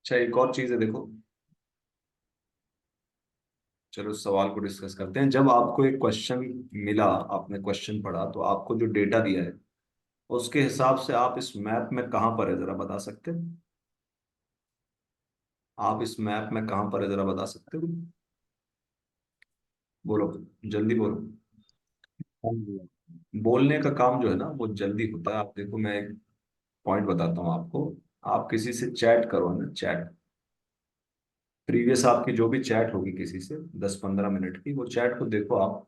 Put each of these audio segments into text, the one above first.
अच्छा, एक और चीज है देखो। चलो इस सवाल को डिस्कस करते हैं। जब आपको एक क्वेश्चन मिला, आपने क्वेश्चन पढ़ा, तो आपको जो डेटा दिया है उसके हिसाब से आप इस मैप में कहाँ पर है जरा बता सकते हो? आप इस मैप में कहाँ पर है जरा बता सकते हो? बोलो, जल्दी बोलो। हाँ जी। बोलने का काम जो है ना वो जल्दी होता है। आप देखो, मैं एक पॉइंट बताता हूँ आपको। आप किसी से चैट करो ना, चैट। प्रीवियस आपकी जो भी चैट होगी किसी से 10-15 मिनट की, वो चैट को देखो आप।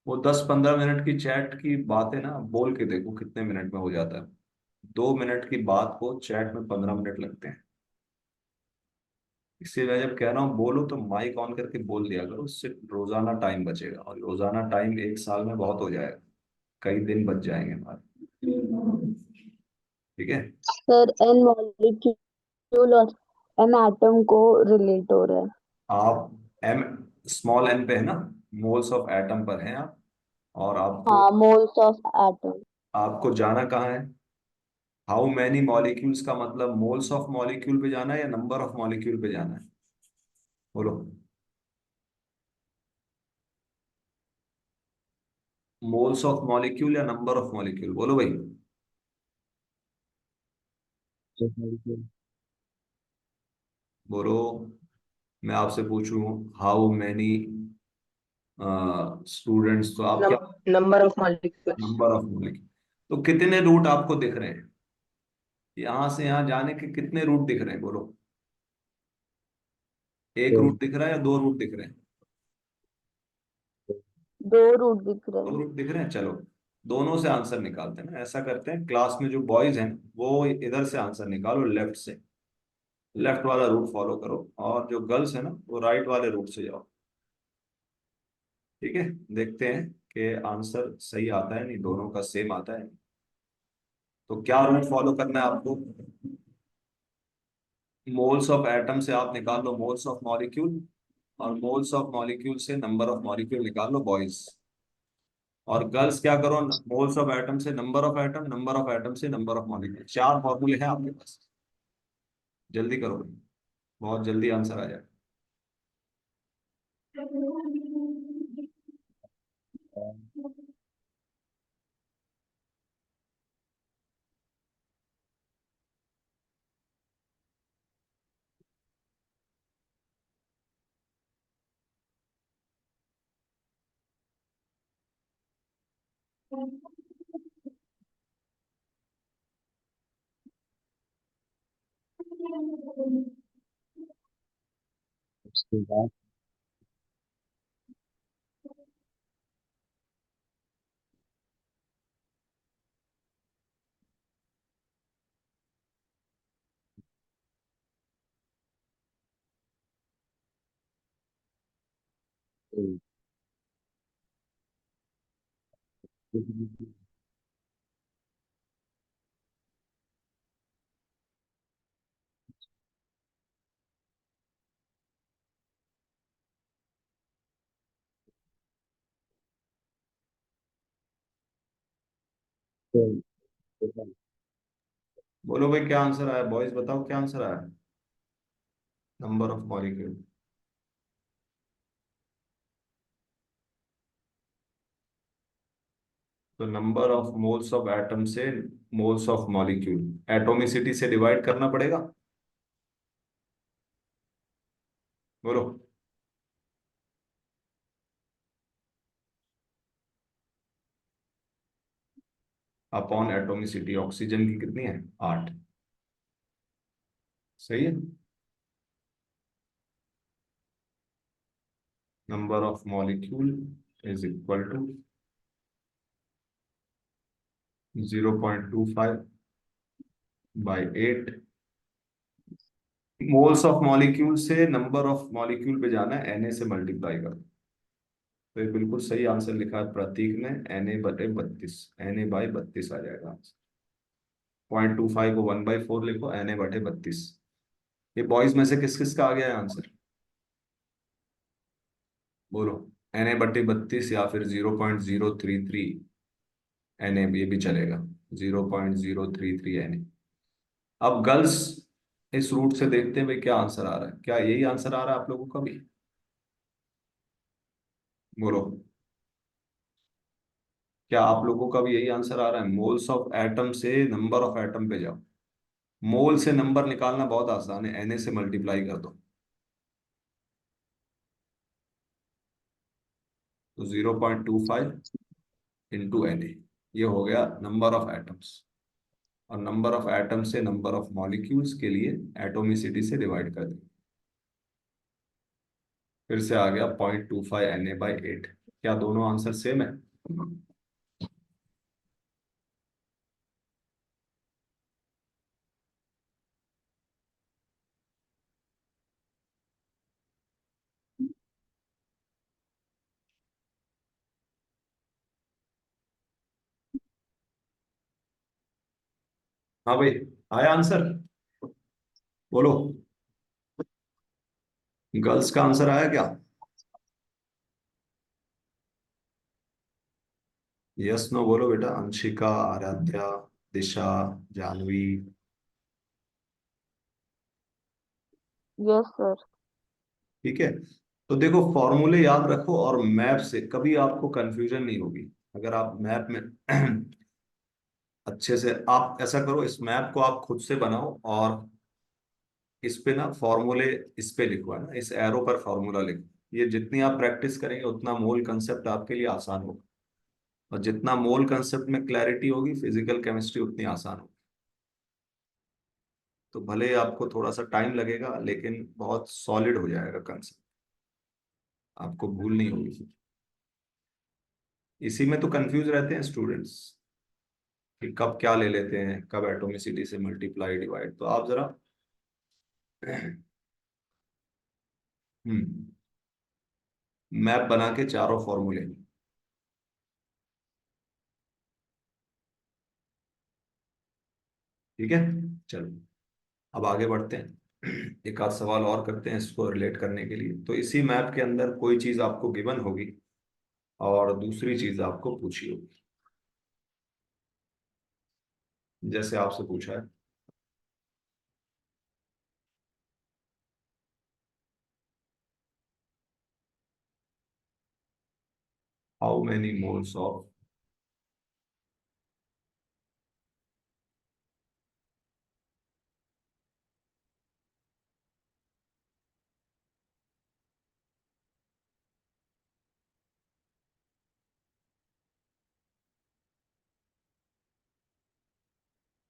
वो 10-15 मिनट की चैट की बातें ना बोल के देखो कितने मिनट में हो जाता है। 2 मिनट की बात को चैट में 15 मिनट लगते हैं। इसलिए मैं जब कह रहा हूँ बोलो तो माइक ऑन करके बोल दिया करो, उससे रोजाना टाइम बचेगा, और रोजाना टाइम एक साल में बहुत हो जाएगा। कई दिन बच जाएंगे हमारे। ठीक है। सर एन मॉलिक्यूल और एन एटम को रिलेट हो रहा है। आप एम स्मॉल एन पे है ना, मोल्स ऑफ एटम पर हैं आप। और आपको हाँ, मोल्स ऑफ एटम। आपको जाना कहाँ है? हाउ मैनी मॉलिक्यूल्स का मतलब मोल्स ऑफ मॉलिक्यूल पे जाना है या नंबर ऑफ मॉलिक्यूल पे जाना है? बोलो। मोल्स ऑफ मॉलिक्यूल या नंबर ऑफ मॉलिक्यूल, बोलो भाई। बोलो। मैं आपसे पूछूं हाउ मैनी स्टूडेंट्स, तो आप क्या? Number of molecule. Number of molecule. तो कितने रूट आपको दिख रहे हैं? यहां से यहां जाने के कितने रूट दिख रहे हैं, बोलो। एक रूट दिख रहा है या दो रूट दिख रहे हैं? दो रूट दिख रहे दो हैं। रूट दिख रहे हैं, चलो। दोनों से आंसर निकालते हैं ना। ऐसा करते हैं, क्लास में जो बॉयज हैं वो इधर से आंसर निकालो, लेफ्ट से। लेफ्ट वाला रूट फॉलो करो, और जो गर्ल्स है ना वो राइट वाले रूट से जाओ। ठीक है। देखते हैं कि आंसर सही आता है नहीं, दोनों का सेम आता है। तो क्या रूट फॉलो करना है आपको? मोल्स ऑफ एटम से आप निकाल लो मोल्स ऑफ मॉलिक्यूल, और मोल्स ऑफ मॉलिक्यूल से नंबर ऑफ मॉलिक्यूल निकाल लो बॉयज। और गर्ल्स क्या करो? मोल्स ऑफ एटम से number of atom, number of atom से नंबर ऑफ मॉलिक्यूल। चार फॉर्मूले हैं आपके पास। जल्दी करो, बहुत जल्दी आंसर आ जाए। उसके बाद बोलो भाई, क्या आंसर आया? बॉयज बताओ क्या आंसर आया। Number of molecule. तो number of moles of atom से मोल्स ऑफ मॉलिक्यूल एटोमिसिटी से डिवाइड करना पड़ेगा। बोलो। अपॉन एटोमिसिटी, ऑक्सीजन की कितनी है? 8। सही है। Number of molecule is equal to 0.25 by 8। Moles of molecule से नंबर ऑफ मॉलिक्यूल पे जाना है, Na से मल्टीप्लाई कर। तो ये बिल्कुल सही आंसर लिखा है प्रतीक ने, Na/32। Na/32 आ जाएगा आंसर। 0.25 को 1/4 लिखो, Na/32। ये बॉयज में से किस किस का आ गया है आंसर? बोलो। Na/32 या फिर 0.033 Na, ये भी चलेगा। 0.033 Na। अब गर्ल्स इस रूट से देखते हुए क्या आंसर आ रहा है? क्या यही आंसर आ रहा है आप लोगों का भी? बोलो, क्या आप लोगों का भी यही आंसर आ रहा है? मोल्स ऑफ एटम से नंबर ऑफ एटम पे जाओ। मोल से नंबर निकालना बहुत आसान है, Na से मल्टीप्लाई कर दो। तो 0.25 इंटू Na, ये हो गया नंबर ऑफ एटम्स। और नंबर ऑफ एटम से नंबर ऑफ मॉलिक्यूल्स के लिए एटोमिसिटी से डिवाइड कर दिया। फिर से आ गया 0.25 Na/8। क्या दोनों आंसर सेम है? हाँ भाई, आया आंसर? बोलो, गर्ल्स का आंसर आया क्या? यस नो बोलो बेटा, अंशिका, आराध्या, दिशा, जानवी। Yes sir. ठीक है। तो देखो, फॉर्मूले याद रखो और मैप से कभी आपको कंफ्यूजन नहीं होगी। अगर आप मैप में अच्छे से, आप ऐसा करो, इस मैप को आप खुद से बनाओ और इस पे ना फॉर्मूले, इस पे लिखो, है ना, इस एरो पर फॉर्मूला लिखो। ये जितनी आप प्रैक्टिस करेंगे उतना मोल कंसेप्ट आपके लिए आसान होगा। और जितना मोल कंसेप्ट में क्लैरिटी होगी, फिजिकल केमिस्ट्री उतनी आसान होगी। तो भले ही आपको थोड़ा सा टाइम लगेगा, लेकिन बहुत सॉलिड हो जाएगा कंसेप्ट, आपको भूल नहीं होगी। इसी में तो कंफ्यूज रहते हैं स्टूडेंट्स कि कब क्या ले लेते हैं, कब एटोमिसिटी से मल्टीप्लाई डिवाइड। तो आप जरा हम्म मैप बना के चारों फॉर्मूले। ठीक है, चलो अब आगे बढ़ते हैं। एक आध सवाल और करते हैं इसको रिलेट करने के लिए। तो इसी मैप के अंदर कोई चीज आपको गिवन होगी और दूसरी चीज आपको पूछी होगी। जैसे आपसे पूछा है, how many moles of,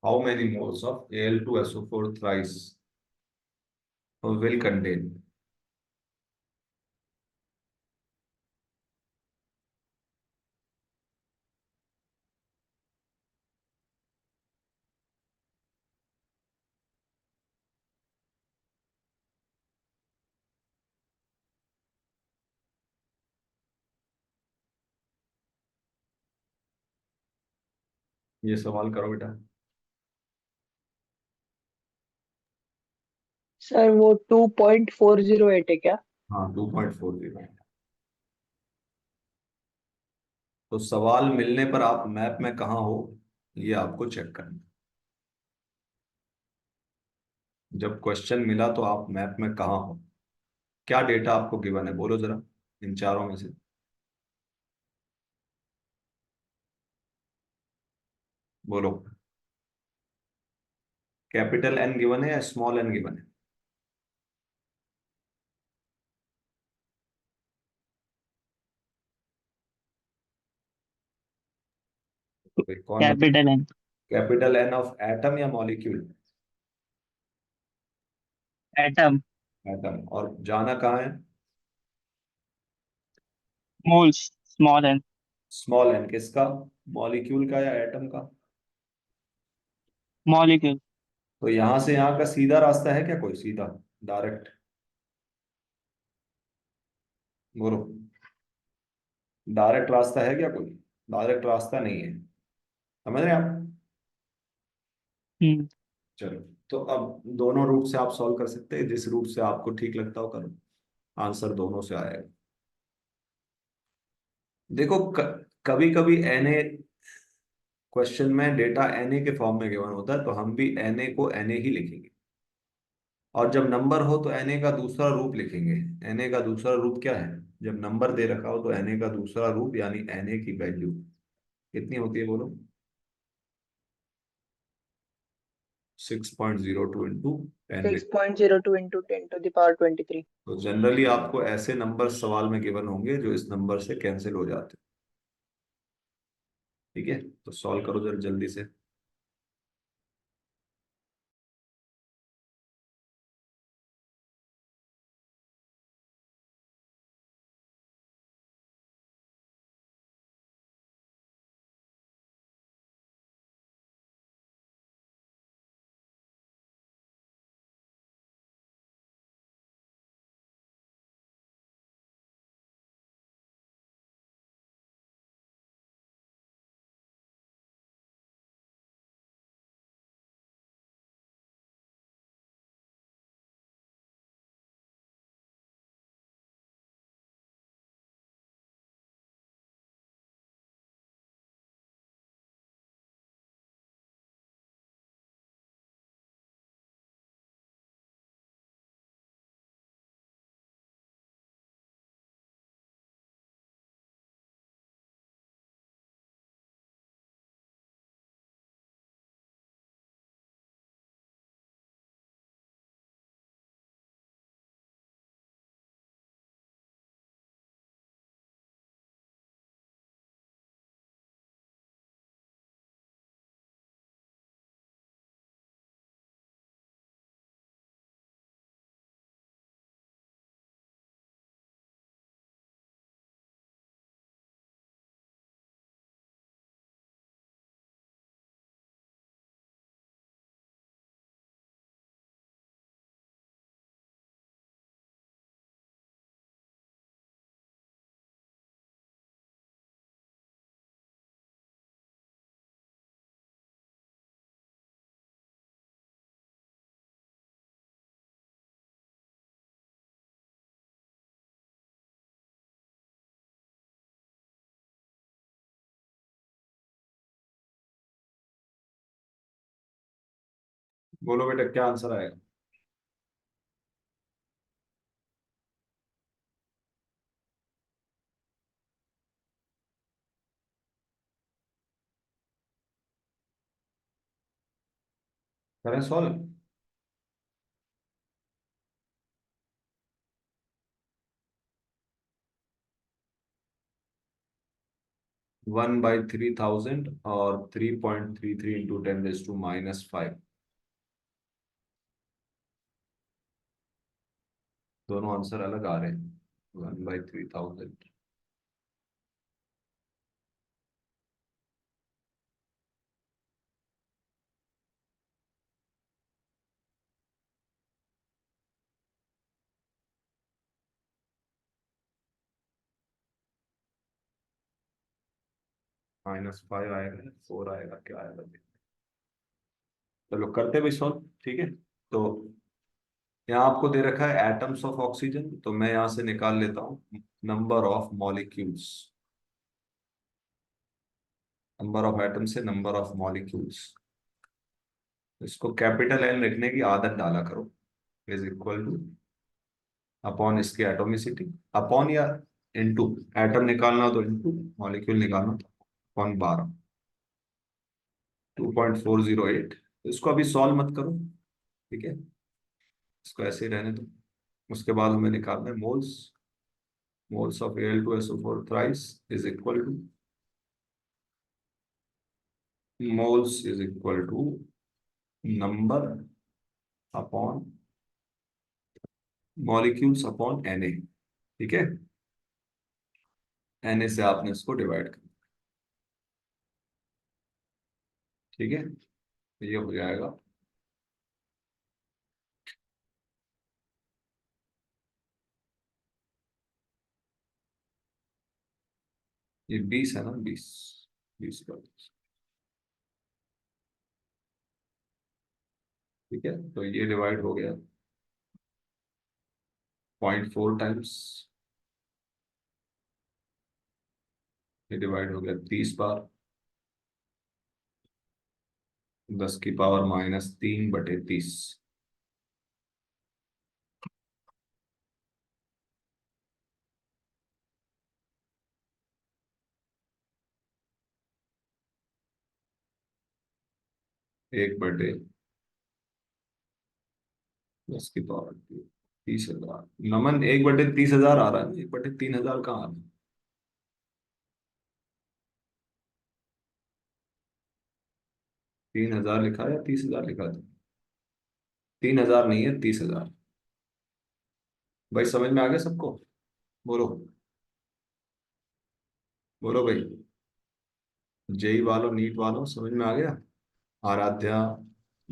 how many moles of Al2SO4 thrice will contain. ये सवाल करो बेटा। सर वो 2.408 है क्या? हाँ, 2.40। तो सवाल मिलने पर आप मैप में कहाँ हो, ये आपको चेक करना है। जब क्वेश्चन मिला तो आप मैप में कहाँ हो? क्या डेटा आपको गिवन है, बोलो जरा, इन चारों में से। बोलो, कैपिटल एन गिवन है या स्मॉल एन गिवन है? तो कौन बता? Capital N. Capital N of atom या मॉलिक्यूल? एटम। एटम। और जाना कहाँ है? Moles. Small N. Small N किसका, मॉलिक्यूल का या एटम का? मॉलिक्यूल। तो यहां से यहाँ का सीधा रास्ता है क्या, कोई सीधा डायरेक्ट? बोलो, डायरेक्ट रास्ता है क्या कोई? डायरेक्ट रास्ता नहीं है, समझ रहे हैं आप? हम्म। चलो, तो अब दोनों रूट से आप सॉल्व कर सकते हैं, जिस रूट से आपको ठीक लगता हो करो, आंसर दोनों से आएगा। देखो, कभी कभी Na क्वेश्चन में डेटा Na के फॉर्म में गिवन होता है, तो हम भी Na को Na ही लिखेंगे। और जब नंबर हो तो Na का दूसरा रूप लिखेंगे। Na का दूसरा रूप क्या है? जब नंबर दे रखा हो तो Na का दूसरा रूप यानी Na की वैल्यू कितनी होती है बोलो? 6.02 into 10। 6.02 into 10 to the power 23. तो जनरली आपको ऐसे नंबर सवाल में गिवन होंगे जो इस नंबर से कैंसिल हो जाते हैं। ठीक है, तो सॉल्व करो जरा जल्दी से। बोलो बेटा क्या आंसर आएगा? करें सॉल्व? 1/3000 और 3.33 इंटू 10⁻⁻5। दोनों आंसर अलग आ रहे हैं। 1/3000। -5 आएगा, 4 आएगा, क्या आएगा? चलो करते भी सॉल्व। ठीक है, तो यहाँ आपको दे रखा है एटम्स ऑफ ऑक्सीजन, तो मैं यहाँ से निकाल लेता हूँ number of molecules. Number of atom से नंबर ऑफ मॉलिक्यूल्स, इसको कैपिटल एन लिखने की आदत डाला करो। इज इक्वल टू अपॉन इसकी एटोमिसिटी, अपॉन या इनटू। एटम निकालना हो तो इनटू, मॉलिक्यूल निकालना तो अपॉन 12। 2.408। इसको अभी सॉल्व मत करो, ठीक है, इसको ऐसे ही रहने दो। उसके बाद हमें निकालना है moles. Moles of Al2SO4 thrice is equal to, moles is equal to number upon molecules upon Na। ठीक है, Na से आपने इसको डिवाइड कर। ठीक है, तो ये हो जाएगा ये 20 है ना, 20। 20 पर। ठीक है, तो ये डिवाइड हो गया 0.4 टाइम्स, ये डिवाइड हो गया 30 बार। 10 की पावर -3/30। एक बटे 10 की पावर 30,000। नमन, 1/30,000 आ रहा है ना, 1/3000 कहाँ आ रहा है? 3,000 लिखा है या 30,000 लिखा था? 3,000 नहीं है, 30,000। भाई समझ में आ गया सबको? बोलो, बोलो भाई। जेई वालों, नीट वालों, समझ में आ गया? आराध्या,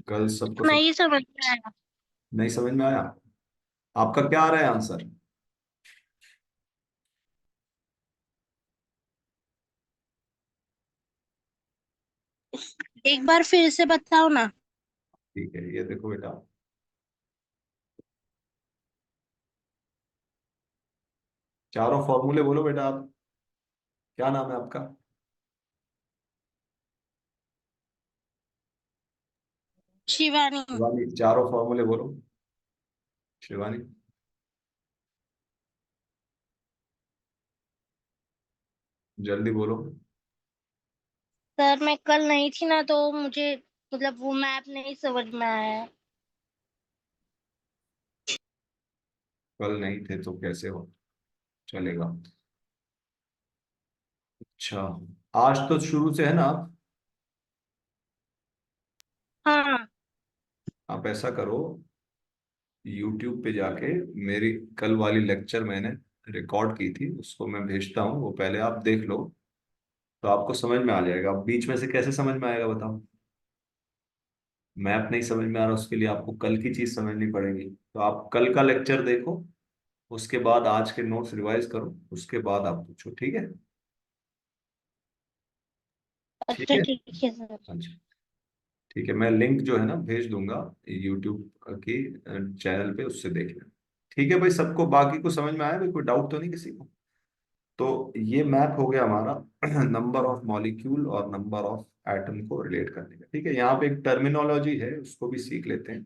गर्ल्स, सबको सब? नहीं समझ में आया। नहीं समझ में आया? आपका क्या आ रहा है आंसर? एक बार फिर से बताओ ना। ठीक है, ये देखो बेटा। चारों फॉर्मूले बोलो बेटा आप। क्या नाम है आपका? शिवानी। शिवानी, चारों फॉर्मूले बोलो। शिवानी, जल्दी बोलो। सर मैं कल नहीं थी ना, तो मुझे मतलब वो मैप नहीं समझ में आया। कल नहीं थे तो कैसे हो चलेगा? अच्छा, आज तो शुरू से है ना आप? हाँ। आप ऐसा करो, यूट्यूब पे जाके मेरी कल वाली लेक्चर मैंने रिकॉर्ड की थी, उसको मैं भेजता हूँ, वो पहले आप देख लो। तो आपको समझ में आ जाएगा। अब बीच में से कैसे समझ में आएगा बताओ? मैप नहीं समझ में आ रहा, उसके लिए आपको कल की चीज समझनी पड़ेगी। तो आप कल का लेक्चर देखो, उसके बाद आज के नोट्स रिवाइज करो, उसके बाद आप पूछो, ठीक है? ठीक अच्छा है। ठीक है सर। अच्छा, ठीक है, मैं लिंक जो है ना भेज दूंगा यूट्यूब की चैनल पे, उससे देख लेना। ठीक है भाई, सबको बाकी को समझ में आया भाई? कोई डाउट तो नहीं किसी को? तो ये मैप हो गया हमारा नंबर ऑफ मॉलिक्यूल और नंबर ऑफ एटम को रिलेट करने का। ठीक है, यहाँ पे एक टर्मिनोलॉजी है, उसको भी सीख लेते हैं,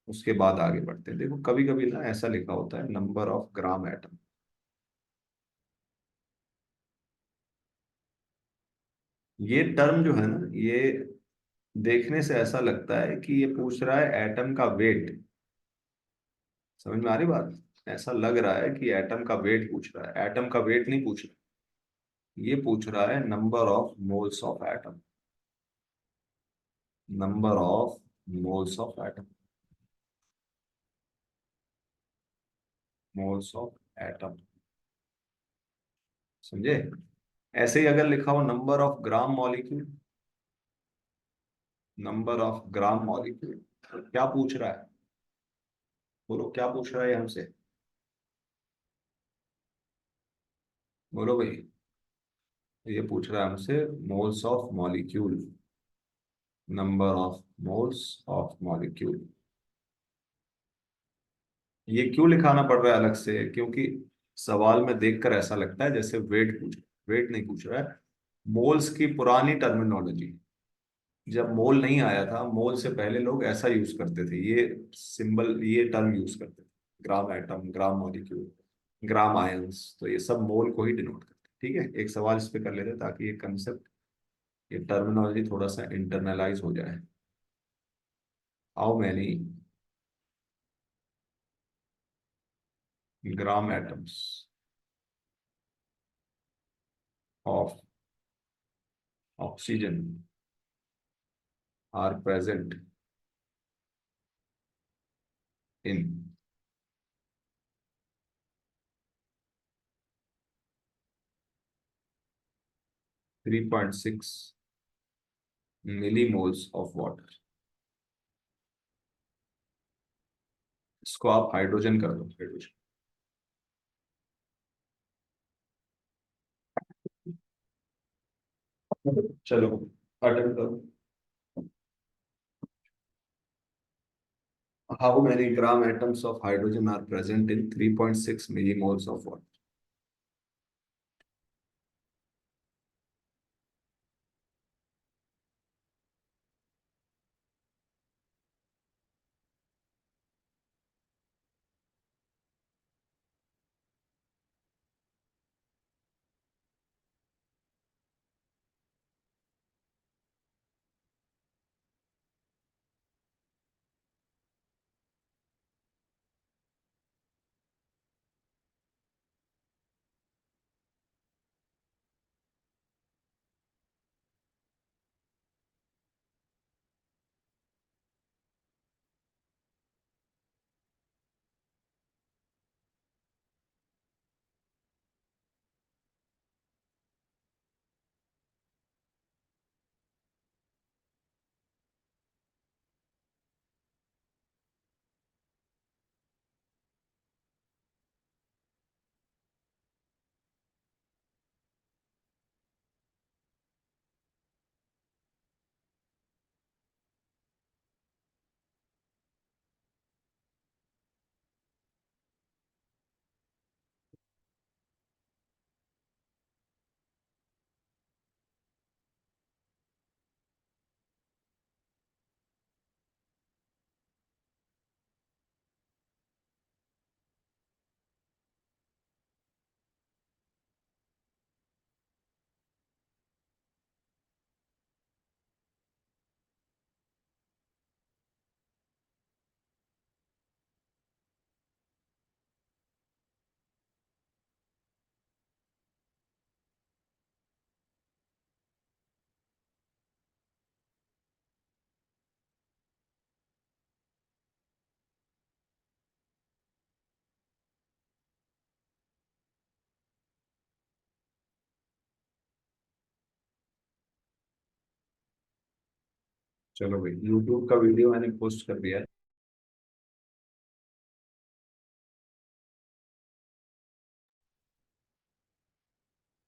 उसके बाद आगे बढ़ते हैं। देखो कभी कभी ना ऐसा लिखा होता है नंबर ऑफ ग्राम एटम। ये टर्म जो है ना, ये देखने से ऐसा लगता है कि ये पूछ रहा है एटम का वेट। समझ में आ रही बात? ऐसा लग रहा है कि एटम का वेट पूछ रहा है, एटम का वेट नहीं पूछ रहा। ये पूछ रहा है number of moles of atom. Number of moles of atom. Moles of atom, समझे? ऐसे ही अगर लिखा हो number of gram molecule, number of gram molecule, तो क्या पूछ रहा है? बोलो क्या पूछ रहा है हमसे? बोलो भाई। ये पूछ रहा है हमसे moles of molecule, number of moles of molecule. ये क्यों लिखाना पड़ रहा है अलग से? क्योंकि सवाल में देखकर ऐसा लगता है जैसे वेट पूछ, वेट नहीं पूछ रहा है। मोल्स की पुरानी टर्मिनोलॉजी, जब मोल नहीं आया था, मोल से पहले लोग ऐसा यूज करते थे, ये सिंबल, ये टर्म यूज करते थे। ग्राम एटम, ग्राम मॉलिक्यूल, ग्राम आयंस, तो ये सब मोल को ही डिनोट करते हैं। ठीक है, एक सवाल इस पे कर लेते हैं ताकि ये कंसेप्ट, ये टर्मिनोलॉजी थोड़ा सा इंटरनलाइज हो जाए। How many gram atoms of oxygen are present in 3.6 millimoles of water. इसको आप हाइड्रोजन कर दो, हाइड्रोजन। चलो अटेम्प्ट करो। How many gram atoms of hydrogen are present in 3.6 millimoles of water? चलो भाई, यूट्यूब का वीडियो मैंने पोस्ट कर दिया है।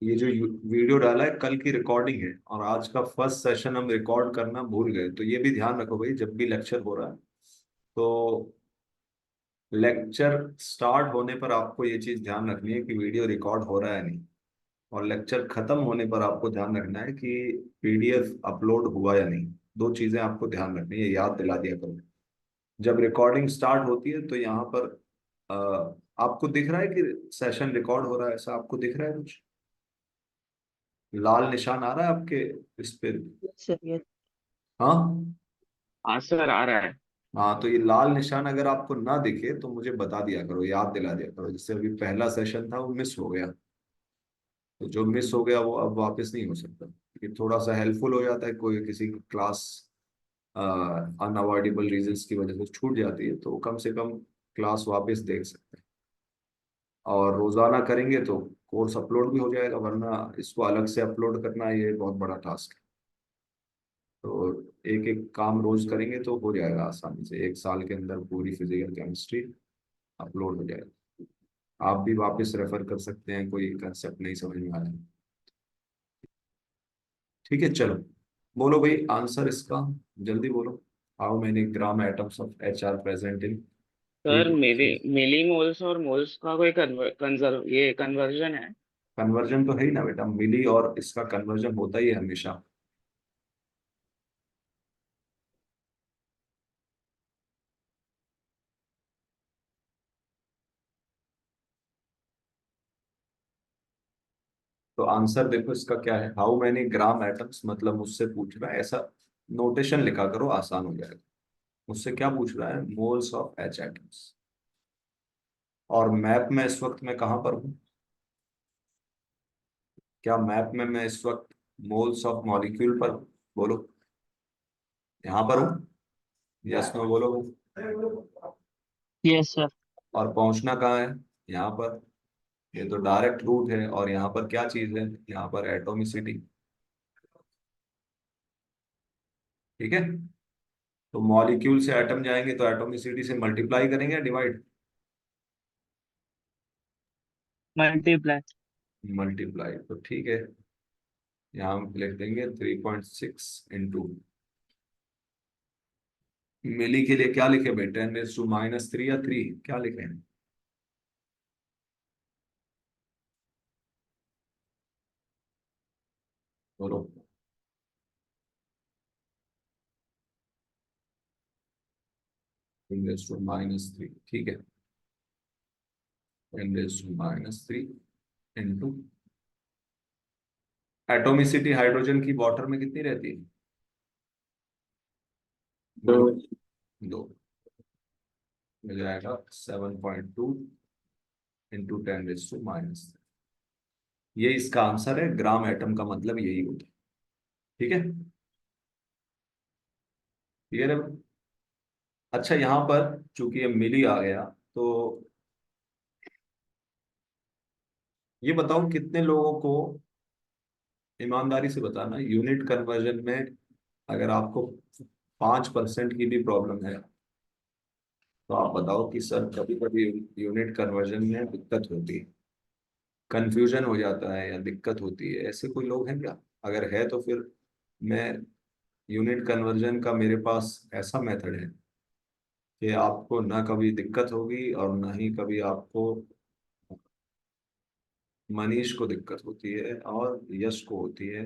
ये जो वीडियो डाला है कल की रिकॉर्डिंग है, और आज का फर्स्ट सेशन हम रिकॉर्ड करना भूल गए, तो ये भी ध्यान रखो भाई, जब भी लेक्चर हो रहा है तो लेक्चर स्टार्ट होने पर आपको ये चीज ध्यान रखनी है कि वीडियो रिकॉर्ड हो रहा है नहीं, और लेक्चर खत्म होने पर आपको ध्यान रखना है कि पीडीएफ अपलोड हुआ या नहीं। दो चीजें आपको ध्यान रखनी है, याद दिला दिया करो। जब रिकॉर्डिंग स्टार्ट होती है तो यहाँ पर आपको दिख रहा है कि सेशन रिकॉर्ड हो रहा है, ऐसा आपको दिख रहा है कुछ लाल निशान आ रहा है आपके इस पे? सर ये हाँ। हाँ सर, आ रहा है। हाँ, तो ये लाल निशान अगर आपको ना दिखे तो मुझे बता दिया करो, याद दिला दिया करो। जैसे अभी पहला सेशन था वो मिस हो गया, तो जो मिस हो गया वो अब वापस नहीं हो सकता। ये थोड़ा सा हेल्पफुल हो जाता है, कोई किसी की क्लास अनअवॉइडेबल रीजंस की वजह से छूट जाती है तो कम से कम क्लास वापस देख सकते हैं। और रोजाना करेंगे तो कोर्स अपलोड भी हो जाएगा, वरना इसको अलग से अपलोड करना ये बहुत बड़ा टास्क है। तो एक एक काम रोज करेंगे तो हो जाएगा आसानी से, एक साल के अंदर पूरी फिजिकल केमिस्ट्री अपलोड हो जाएगी। आप भी वापस रेफर कर सकते हैं, कोई कंसेप्ट नहीं समझ में आया। ठीक है, चलो बोलो भाई आंसर इसका, जल्दी बोलो। How many gram atoms of H are present in three? Sir milli moles और मोल्स का कोई कंजर्व ये कन्वर्जन है? कन्वर्जन तो है ही ना बेटा, मिली और इसका कन्वर्जन होता ही है हमेशा। तो आंसर देखो इसका क्या है, हाउ मैनी ग्राम एटम्स, मतलब मुझसे पूछ रहा है, ऐसा नोटेशन लिखा करो आसान हो जाएगा। मुझसे क्या पूछ रहा है, मोल्स ऑफ एच एटम्स। और मैप में इस वक्त मैं कहाँ पर हूँ? क्या मैप में मैं इस वक्त मोल्स ऑफ मॉलिक्यूल पर हूँ? बोलो, यहाँ पर हूँ? यस नो बोलो। Yes sir. और पहुंचना कहाँ है? यहाँ पर। ये तो डायरेक्ट रूट है, और यहाँ पर क्या चीज है, यहाँ पर एटोमिसिटी। ठीक है, तो मॉलिक्यूल से एटम जाएंगे तो एटोमिसिटी से मल्टीप्लाई करेंगे या डिवाइड? मल्टीप्लाई। मल्टीप्लाई, तो ठीक है, यहाँ हम लिख देंगे 3.6 मिली के लिए क्या लिखे भाई, 10⁻³ या 3, क्या लिखे हैं? बोलो। 10⁻³ ठीक है, 10⁻³ इंटू एटोमिसिटी हाइड्रोजन की वाटर में कितनी रहती है? तो बोलो। 2। मिल जाएगा 7.2 × 10⁻³। ये इसका आंसर है, ग्राम एटम का मतलब यही होता है। ठीक है, क्लियर है? अच्छा, यहाँ पर चूंकि ये मिली आ गया, तो ये बताओ कितने लोगों को, ईमानदारी से बताना, यूनिट कन्वर्जन में अगर आपको 5% की भी प्रॉब्लम है तो आप बताओ कि सर कभी कभी यूनिट कन्वर्जन में दिक्कत होती है, कंफ्यूजन हो जाता है या दिक्कत होती है, ऐसे कोई लोग हैं क्या? अगर है तो फिर मैं, यूनिट कन्वर्जन का मेरे पास ऐसा मेथड है कि आपको ना कभी दिक्कत होगी और ना ही कभी आपको, मनीष को दिक्कत होती है और यश को होती है,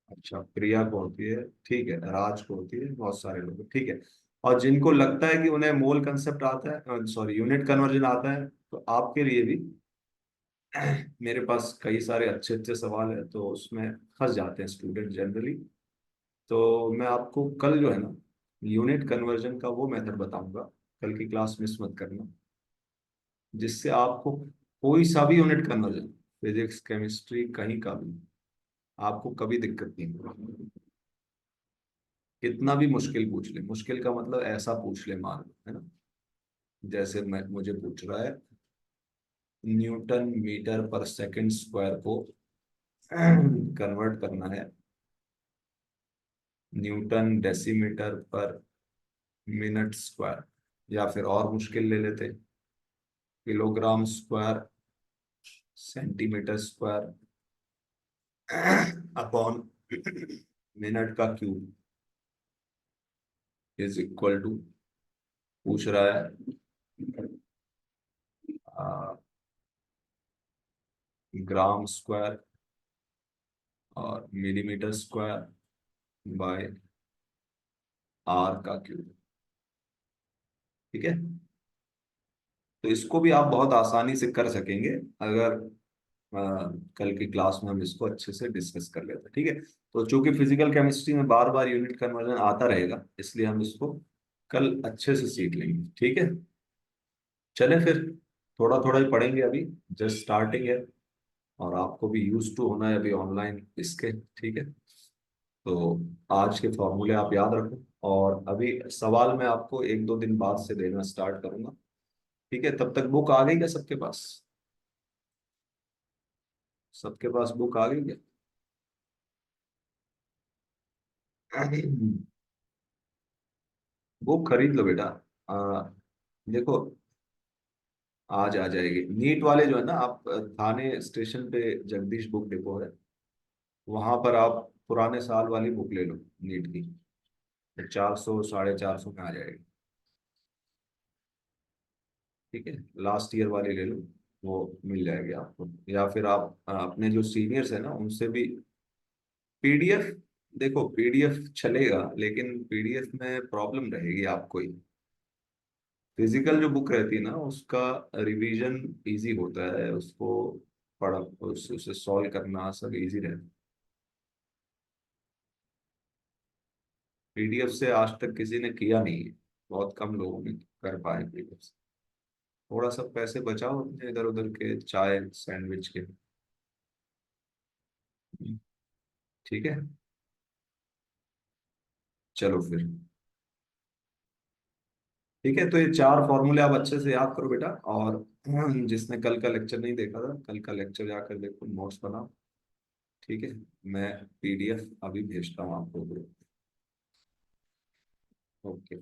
अच्छा प्रिया को होती है, ठीक है, राज को होती है, बहुत सारे लोग, ठीक है। और जिनको लगता है कि उन्हें मोल कंसेप्ट आता है, सॉरी यूनिट कन्वर्जन आता है, तो आपके लिए भी मेरे पास कई सारे अच्छे अच्छे सवाल है, तो उसमें फंस जाते हैं स्टूडेंट जनरली। तो मैं आपको कल जो है ना, यूनिट कन्वर्जन का वो मेथड बताऊंगा, कल की क्लास मिस मत करना, जिससे आपको कोई सा भी यूनिट कन्वर्जन, फिजिक्स केमिस्ट्री कहीं का भी, आपको कभी दिक्कत नहीं होगी। कितना भी मुश्किल पूछ ले, मुश्किल का मतलब ऐसा पूछ ले मान लो, है ना, जैसे मैं मुझे पूछ रहा है न्यूटन मीटर पर सेकंड स्क्वायर को कन्वर्ट करना है न्यूटन डेसीमीटर पर मिनट स्क्वायर, या फिर और मुश्किल ले लेते, kilogram square centimetre square upon minute का क्यूब इज इक्वल टू, पूछ रहा है ग्राम स्क्वायर और मिलीमीटर स्क्वायर बाय आर का क्यूब। ठीक है, तो इसको भी आप बहुत आसानी से कर सकेंगे अगर कल की क्लास में हम इसको अच्छे से डिस्कस कर लेते हैं। ठीक है, तो चूंकि फिजिकल केमिस्ट्री में बार बार यूनिट कन्वर्जन आता रहेगा, इसलिए हम इसको कल अच्छे से सीख लेंगे। ठीक है, चले फिर, थोड़ा थोड़ा ही पढ़ेंगे अभी, जस्ट स्टार्टिंग है, और आपको भी यूज टू होना है अभी ऑनलाइन इसके। ठीक है, तो आज के फॉर्मूले आप याद रखो, और अभी सवाल मैं आपको एक दो दिन बाद से देना स्टार्ट करूंगा। ठीक है, तब तक बुक आ गई क्या सबके पास? सबके पास बुक आ गई क्या? बुक खरीद लो बेटा। देखो, आज आ जाएगी नीट वाले जो है ना, आप थाने स्टेशन पे जगदीश बुक डिपो है, वहां पर आप पुराने साल वाली बुक ले लो नीट की, 400 450 में आ जाएगी। ठीक है, लास्ट ईयर वाली ले लो, वो मिल जाएगी आपको, या फिर आप अपने जो सीनियर्स है ना उनसे भी पीडीएफ, देखो पीडीएफ चलेगा, लेकिन पीडीएफ में प्रॉब्लम रहेगी आपको ही। फिजिकल जो बुक रहती है ना, उसका रिवीजन इजी होता है, उसको पढ़ उसे सॉल्व करना सब इजी रहता है। पीडीएफ से आज तक किसी ने किया नहीं है, बहुत कम लोगों ने कर पाए पीडीएफ से। थोड़ा सा पैसे बचाओ अपने इधर उधर के चाय सैंडविच के। ठीक है, चलो फिर। ठीक है, तो ये चार फॉर्मूले आप अच्छे से याद करो बेटा, और जिसने कल का लेक्चर नहीं देखा था, कल का लेक्चर जाकर देखो, नोट्स बनाओ। ठीक है, मैं पीडीएफ अभी भेजता हूँ आपको। ओके।